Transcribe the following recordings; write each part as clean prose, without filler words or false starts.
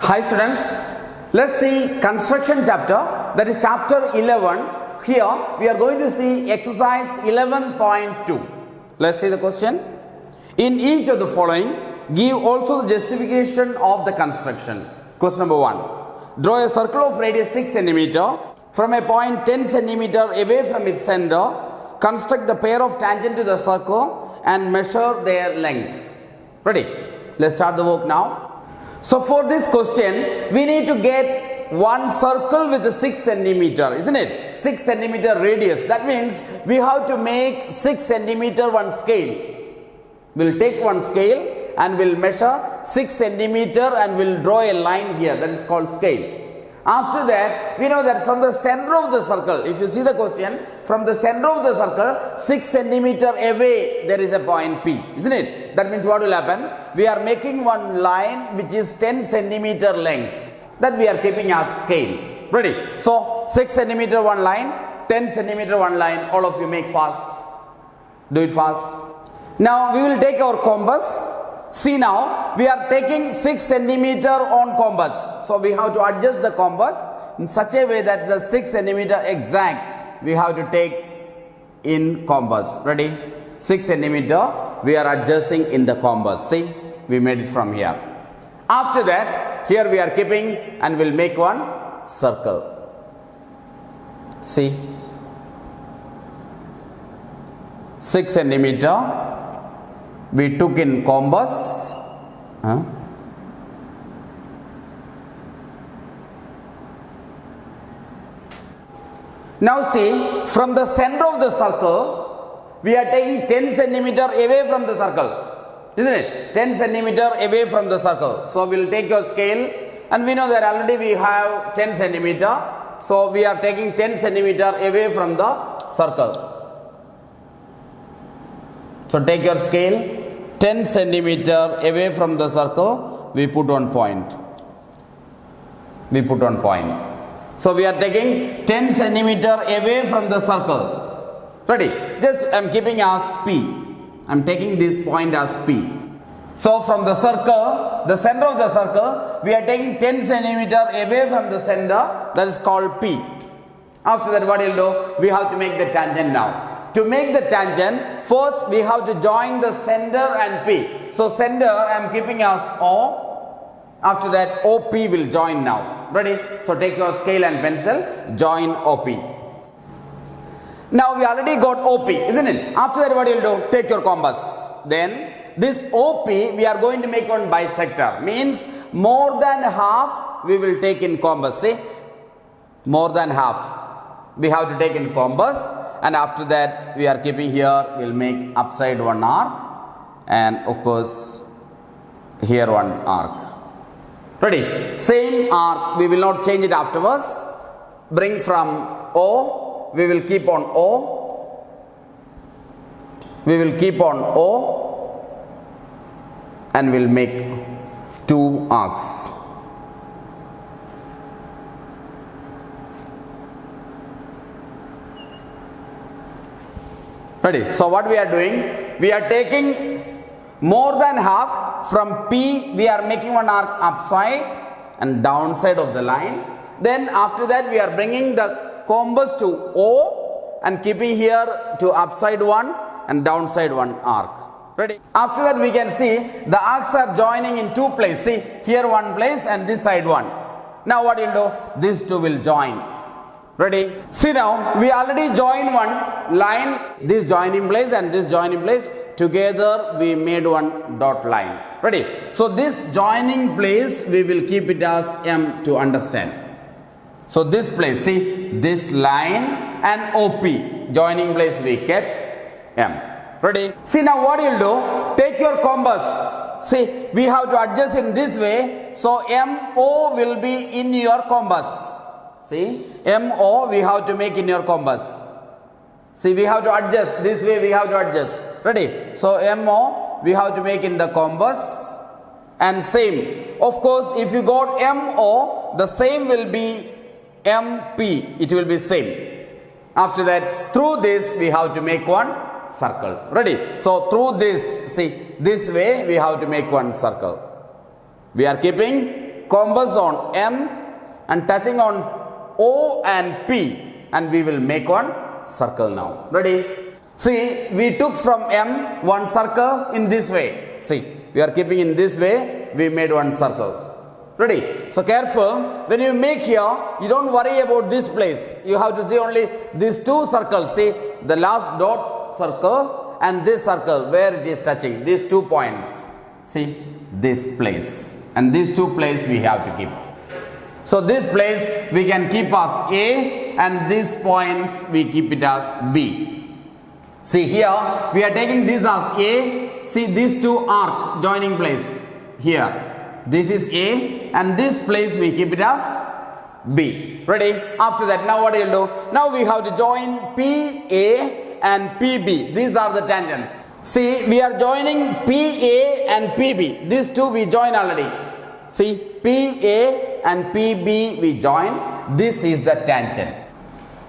Hi students, let's see construction chapter, that is chapter 11. Here we are going to see exercise 11.2. Let's see the question. In each of the following, give also the justification of the construction. Question number 1. Draw a circle of radius 6 cm from a point 10 cm away from its center. Construct the pair of tangent to the circle and measure their length. Ready? Let's start the work now. So for this question, we need to get one circle with a 6 cm, isn't it? 6 cm radius. That means we have to make 6 cm one scale. We'll take one scale and we'll measure 6 cm and we'll draw a line here. That is called scale. After that, we know that from the center of the circle, if you see the question, from the center of the circle, 6 cm away, there is a point P, isn't it? That means what will happen? We are making one line which is 10 cm length. That we are keeping as scale. Ready? So, 6 cm one line, 10 cm one line. All of you make fast. Do it fast. Now, we will take our compass. See now, we are taking 6 cm on compass. So, we have to adjust the compass in such a way that the 6 cm exact we have to take in compass. Ready? 6 cm we are adjusting in the compass. See, we made it from here. After that, here we are keeping and we'll make one circle. See, 6 cm. We took in compass. Now see, from the center of the circle, we are taking 10 cm away from the circle. Isn't it? 10 cm away from the circle. So we will take your scale and we know that already we have 10 cm. So we are taking 10 cm away from the circle. So take your scale, 10 cm away from the circle, we put one point. We put one point. So we are taking 10 cm away from the circle. Ready? Just I am keeping as P. I am taking this point as P. So from the circle, the center of the circle, we are taking 10 cm away from the center, that is called P. After that, what will do? We have to make the tangent now. To make the tangent, first we have to join the center and P. So center I am keeping as O. After that OP will join now. Ready? So take your scale and pencil, join OP. Now we already got OP, isn't it? After that, what you will do? Take your compass. Then this OP we are going to make one bisector. Means more than half we will take in compass. See? More than half we have to take in compass. And after that, we are keeping here, we will make upside one arc and of course here one arc. Ready? Same arc, we will not change it afterwards. Bring from O, we will keep on O. We will keep on O and we will make two arcs. Ready? So what we are doing? We are taking more than half from P. We are making one arc upside and downside of the line. Then after that we are bringing the compass to O and keeping here to upside one and downside one arc. Ready? After that we can see the arcs are joining in two places. See, here one place and this side one. Now what will do? These two will join. Ready? See now, we already joined one line, this joining place and this joining place. Together we made one dot line. Ready? So this joining place, we will keep it as M to understand. So this place, see, this line and OP, joining place we kept M. Ready? See now what you'll do, take your compass. See, we have to adjust in this way. So MO will be in your compass. See, MO we have to make in your compass. See, we have to adjust, this way we have to adjust. Ready? So, MO we have to make in the compass and same. Of course, if you got MO, the same will be MP, it will be same. After that, through this we have to make one circle. Ready? So through this, see, this way we have to make one circle. We are keeping compass on M and touching on O and P, and we will make one circle now. Ready? See, we took from M one circle in this way. See, we are keeping in this way, we made one circle. Ready? So careful, when you make here, you don't worry about this place. You have to see only these two circles. See, the last dot circle and this circle where it is touching, these 2 points. See, this place and these 2 places we have to keep. So this place we can keep as A and these points we keep it as B. See here, we are taking this as A. See these 2 arc joining place here. This is A and this place we keep it as B. Ready? After that, now what do you do? Now we have to join PA and PB. These are the tangents. See, we are joining PA and PB. These 2 we join already. See, PA and PB we join. This is the tangent.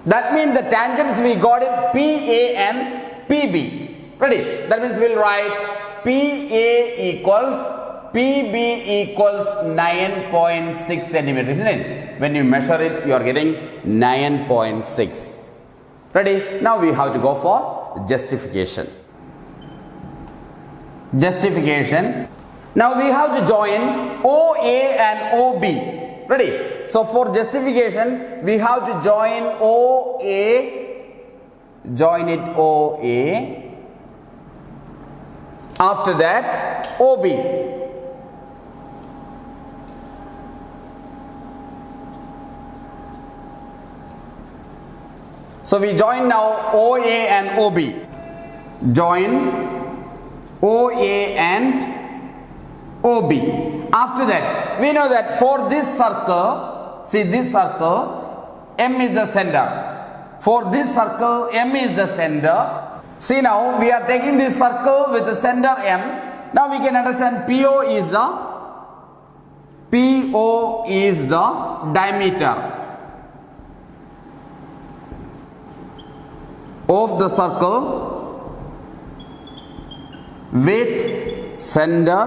That means the tangents we got it PA and PB. Ready? That means we'll write PA equals PB equals 9.6 centimeters, isn't it? When you measure it, you are getting 9.6. Ready? Now we have to go for justification. Justification. Now we have to join OA and OB. Ready? So for justification, we have to join OA, join it OA. After that, OB. So we join now OA and OB. Join OA and OB. After that, we know that for this circle, see this circle, M is the center. For this circle, M is the center. See now, we are taking this circle with the center M. Now we can understand PO is the diameter of the circle with center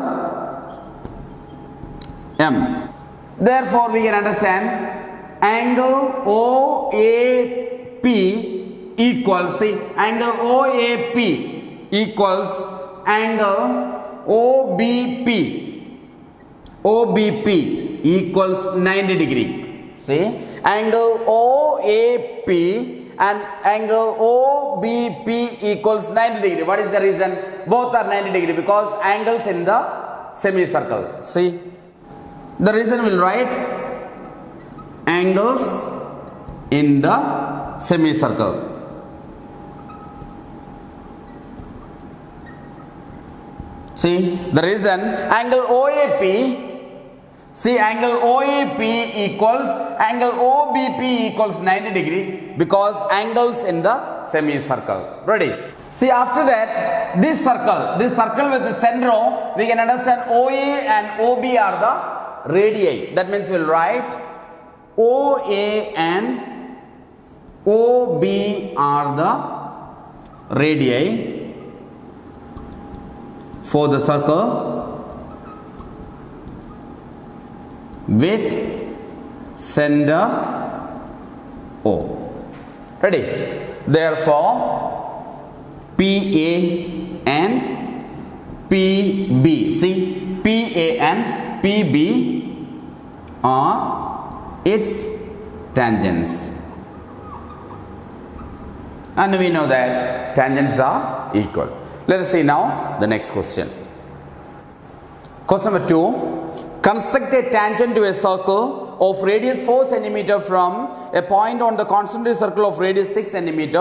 M. Therefore, we can understand angle OAP equals, see, angle OAP equals angle OBP equals 90 degree. See, angle OAP and angle OBP equals 90 degree. What is the reason? Both are 90 degree because angles in the semicircle. See, the reason we'll write angles in the semicircle. See, the reason angle OAP. See, angle OAP equals angle OBP equals 90 degree because angles in the semicircle. Ready? See, after that, this circle with the centro, we can understand OA and OB are the radii. That means we'll write OA and OB are the radii for the circle with center O. Ready? Therefore, PA and PB. See, PA and PB are its tangents. And we know that tangents are equal. Let us see now the next question. Question number 2. Construct a tangent to a circle of radius 4 cm from a point on the concentric circle of radius 6 cm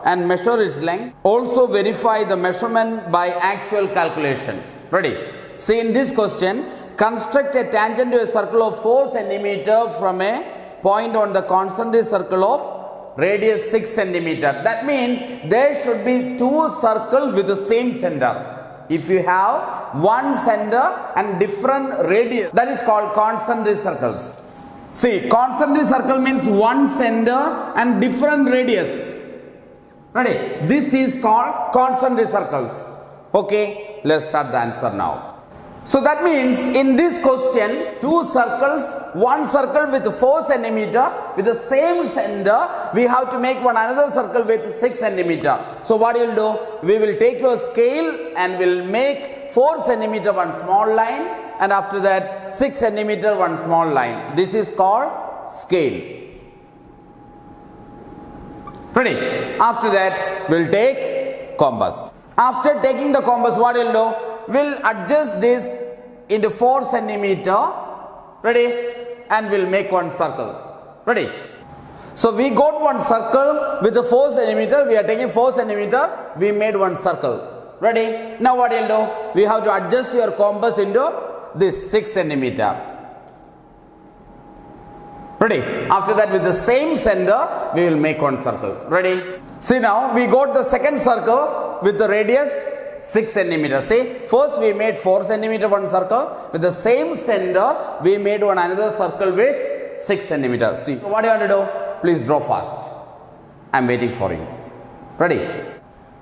and measure its length. Also verify the measurement by actual calculation. Ready? See, in this question, construct a tangent to a circle of 4 cm from a point on the concentric circle of radius 6 cm. That means there should be 2 circles with the same center. If you have one center and different radius, that is called concentric circles. See, concentric circle means one center and different radius. Ready? This is called concentric circles. Okay, let's start the answer now. So that means in this question, two circles, one circle with 4 centimeter with the same center, we have to make one another circle with 6 centimeter. So what you will do? We will take your scale and will make 4 centimeter one small line, and after that 6 centimeter one small line. This is called scale. Ready? After that we'll take compass. After taking the compass, what you will do? We'll adjust this into 4 centimeter. Ready? And we'll make one circle. Ready? So we got one circle with the 4 centimeter. We are taking 4 centimeter. We made one circle. Ready? Now what you'll do? We have to adjust your compass into this 6 centimeter. Ready? After that, with the same center, we will make one circle. Ready? See, now we got the second circle with the radius 6 centimeter. See, first we made 4 centimeter one circle. With the same center, we made one another circle with 6 centimeter. See, what do you want to do? Please draw fast. I am waiting for you. Ready?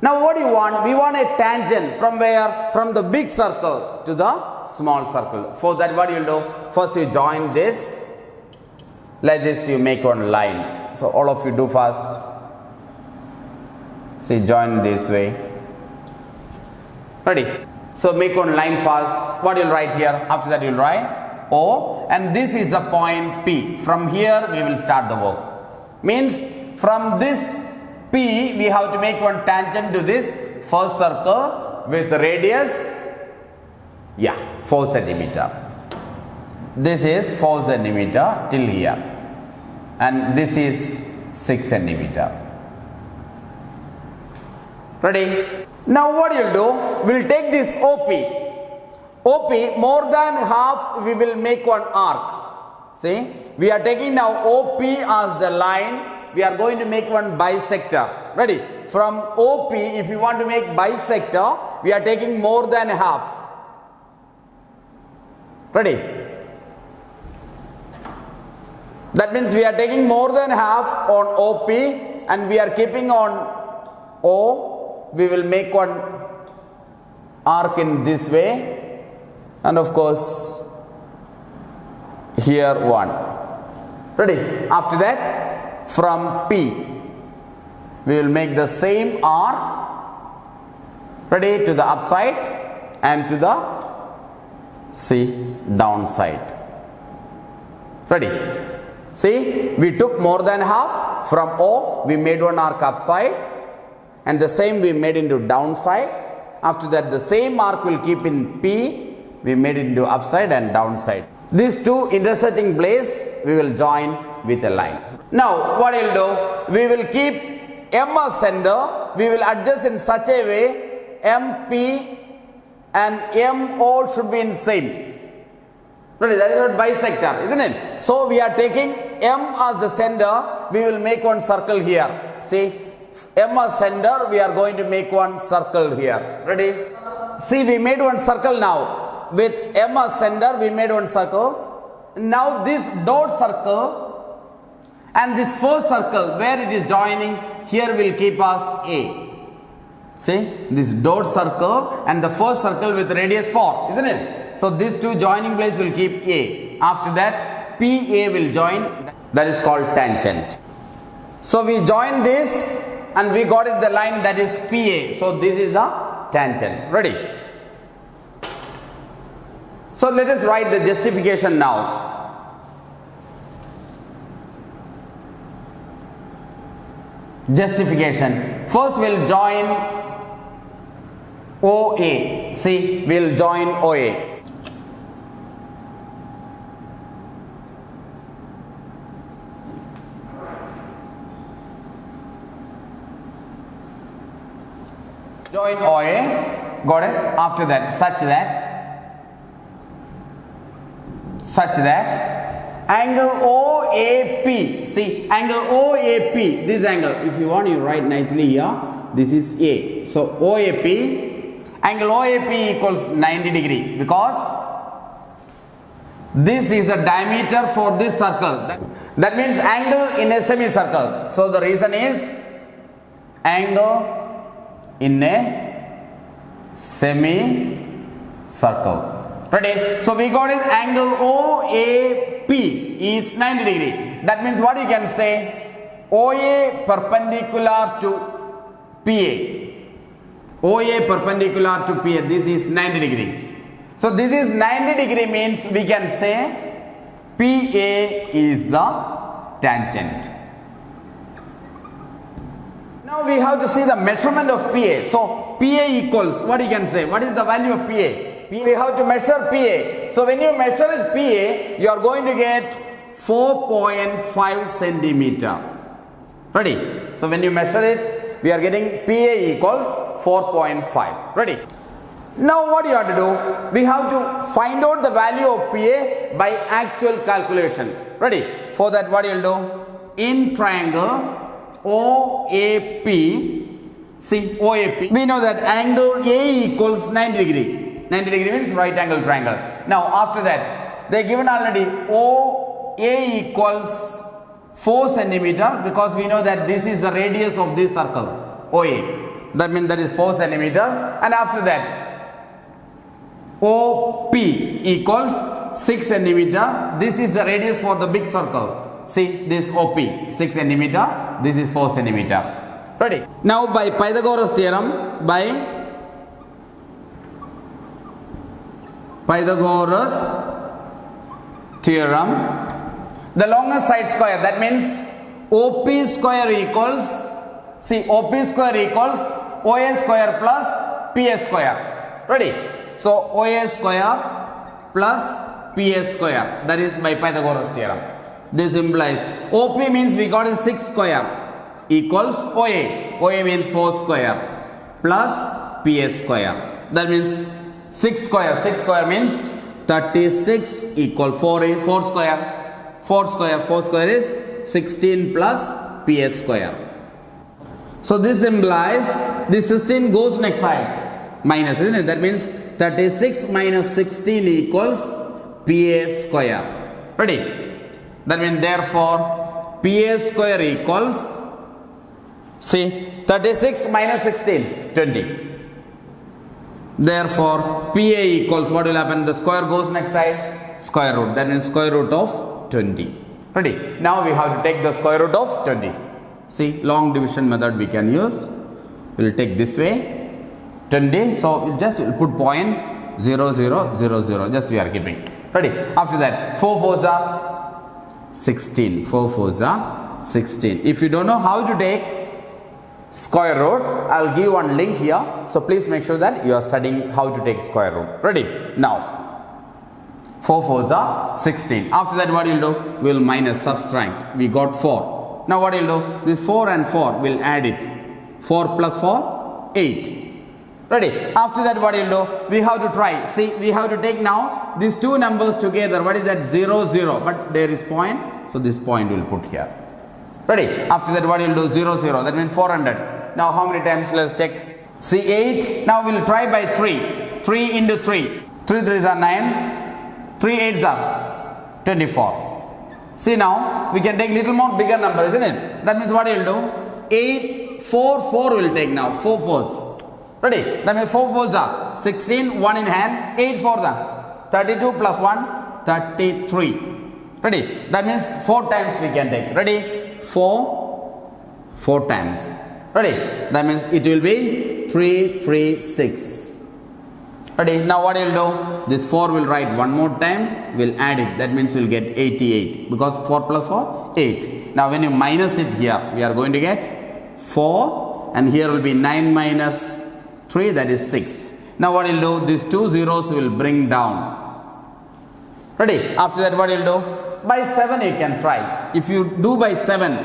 Now what do you want? We want a tangent from where? From the big circle to the small circle. For that, what you will do? First you join this. Like this, you make one line. So all of you do fast. See, join this way. Ready? So make one line fast. What you will write here? After that you will write O, and this is the point P. From here we will start the work. Means from this P we have to make one tangent to this first circle with radius 4 centimeter. This is 4 centimeter till here, and this is 6 centimeter. Ready? Now what you will do? We will take this OP. OP, more than half we will make one arc. See, we are taking now OP as the line. We are going to make one bisector. Ready? From OP, if you want to make bisector, we are taking more than half. Ready? That means we are taking more than half on OP, and we are keeping on O. We will make one arc in this way, and of course here one. Ready? After that, from P we will make the same arc. Ready? To the upside and to the downside. Ready? See, we took more than half. From O we made one arc upside, and the same we made into downside. After that, the same arc will keep in P. We made it into upside and downside. These two intersecting place we will join with a line. Now what I will do? We will keep M as center. We will adjust in such a way MP and MO should be in same. That is what bisector, isn't it? So we are taking M as the center. We will make one circle here. See, M as center, we are going to make one circle here. Ready? See, we made one circle now. With M as center, we made one circle. Now this dot circle and this first circle where it is joining, here will keep us A. See, this dot circle and the first circle with radius 4, isn't it? So these two joining place will keep A. After that, PA will join. That is called tangent. So we join this, and we got it the line that is PA. So this is the tangent. Ready? So let us write the justification now. Justification. First we will join OA. See, we will join OA. Join OA, got it? After that, such that angle OAP, see, angle OAP, this angle, if you want, you write nicely here, this is A. So OAP, angle OAP equals 90 degree, because this is the diameter for this circle. That means angle in a semicircle. So the reason is angle in a semicircle. Ready? So we got it, angle OAP is 90 degree. That means what you can say? OA perpendicular to PA. OA perpendicular to PA. This is 90 degree. So this is 90 degree means we can say PA is the tangent. Now we have to see the measurement of PA. So PA equals, what you can say? What is the value of PA? We have to measure PA. So when you measure it PA, you are going to get 4.5 centimeter. Ready? So when you measure it, we are getting PA equals 4.5. Ready? Now what you have to do? We have to find out the value of PA by actual calculation. Ready? For that, what you will do? In triangle OAP, see OAP, we know that angle A equals 90 degree. 90 degree means right angle triangle. Now after that, they given already OA equals 4 centimeter, because we know that this is the radius of this circle OA. That means that is 4 centimeter. And after that, OP equals 6 centimeter. This is the radius for the big circle. See this OP 6 centimeter. This is 4 centimeter. Ready? Now by Pythagoras theorem, the longest side square, that means OP square equals, see OP square equals OA square plus PA square. Ready? So OA square plus PA square, that is by Pythagoras theorem. This implies OP means we got a 6 square equals OA. OA means 4 square plus PA square. That means 6 square. 6 square means 36 equal 4 square. 4 square is 16 plus PA square. So this implies this 16 goes next side. Minus, isn't it? That means 36 minus 16 equals PA square. Ready? That means therefore PA square equals, see 36 minus 16, 20. Therefore PA equals, what will happen? The square goes next side, square root. That means square root of 20. Ready? Now we have to take the square root of 20. See, long division method we can use. We will take this way 20. So we'll just put point 0, 0, 0, 0. Just we are keeping. Ready? After that, 4 fours are 16. 4 fours are 16. If you don't know how to take square root, I'll give one link here. So please make sure that you are studying how to take square root. Ready? Now 4 fours are 16. After that, what you'll do? We'll minus, subtract. We got 4. Now what you'll do? This 4 and 4 we'll add it. 4 plus 4, 8. Ready? After that, what you'll do? We have to try. See, we have to take now these two numbers together. What is that? 0, 0. But there is point. So this point we'll put here. Ready? After that, what you'll do? 0, 0. That means 400. Now how many times? Let's check. See, 8. Now we'll try by 3. 3 into 3. 3 3s are 9. 3 8s are 24. See, now we can take little more bigger number, isn't it? That means what you'll do? 8, 4, 4 will take now. 4 fours. Ready? That means 4 fours are 16, 1 in hand. 8 fours are 32 plus 1, 33. Ready? That means 4 times we can take. Ready? 4 times. Ready? That means it will be 3, 3, 6. Ready? Now what you'll do? This 4 will write one more time. We'll add it. That means we'll get 88. Because 4 plus 4, 8. Now when you minus it here, we are going to get 4. And here will be 9 minus 3, that is 6. Now what you'll do? These two zeros will bring down. Ready? After that, what you'll do? By 7 you can try. If you do by 7,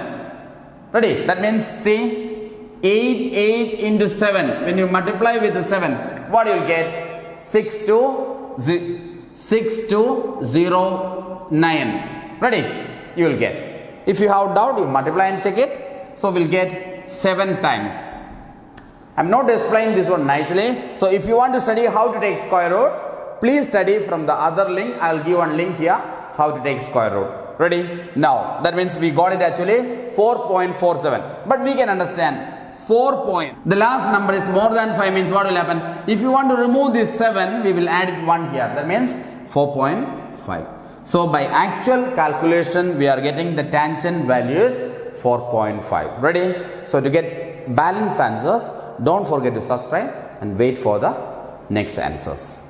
ready? That means, see, 8 into 7. When you multiply with the 7, what you'll get? 6 to 0, 9. Ready? You will get. If you have doubt, you multiply and check it. So we'll get 7 times. I'm not explaining this one nicely. So if you want to study how to take square root, please study from the other link. I'll give one link here, how to take square root. Ready? Now, that means we got it actually 4.47. But we can understand 4 point. The last number is more than 5 means what will happen? If you want to remove this 7, we will add it 1 here. That means 4.5. So by actual calculation, we are getting the tangent value is 4.5. Ready? So to get balanced answers, don't forget to subscribe and wait for the next answers.